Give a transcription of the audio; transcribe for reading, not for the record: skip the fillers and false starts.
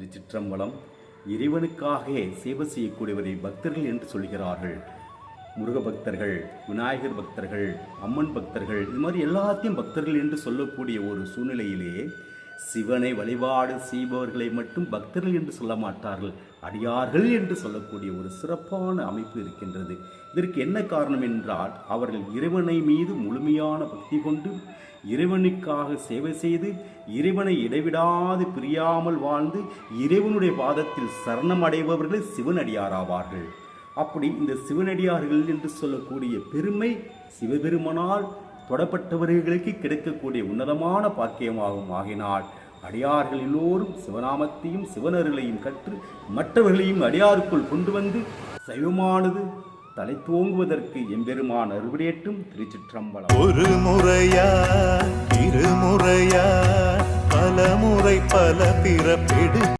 திருச்சிற்றம்பலம். இறைவனுக்காக சேவை செய்யக்கூடியவரை பக்தர்கள் என்று சொல்கிறார்கள். முருக பக்தர்கள், விநாயகர் பக்தர்கள், அம்மன் பக்தர்கள், இது மாதிரி எல்லாத்தையும் பக்தர்கள் என்று சொல்லக்கூடிய ஒரு சூழ்நிலையிலே சிவனை வழிபாடு செய்பவர்களை மட்டும் பக்தர்கள் என்று சொல்ல மாட்டார்கள், அடியார்கள் என்று சொல்லக்கூடிய ஒரு சிறப்பான அமைப்பு இருக்கின்றது. இதற்கு என்ன காரணம் என்றால், அவர்கள் இறைவனை மீது முழுமையான பக்தி கொண்டு இறைவனுக்காக சேவை செய்து இறைவனை இடைவிடாது பிரியாமல் வாழ்ந்து இறைவனுடைய பாதத்தில் சரணம் அடைபவர்கள் சிவனடியாராவார்கள். அப்படி இந்த சிவனடியார்கள் என்று சொல்லக்கூடிய பெருமை சிவபெருமனால் தொடப்பட்டவர்களுக்கு கிடைக்கக்கூடிய உன்னதமான பாக்கியமாகும். ஆகினால் அடியார்கள் எல்லோரும் சிவநாமத்தையும் சிவனருளையும் கற்று மற்றவர்களையும் அடியாருக்குள் கொண்டு வந்து சைவமானது தலை தோங்குவதற்கு எம்பெருமான் அருள்புரியட்டும். திருச்சிற்றம்பலம். ஒரு முறையா இருமுறையா பல முறை பல பிறப்பெடு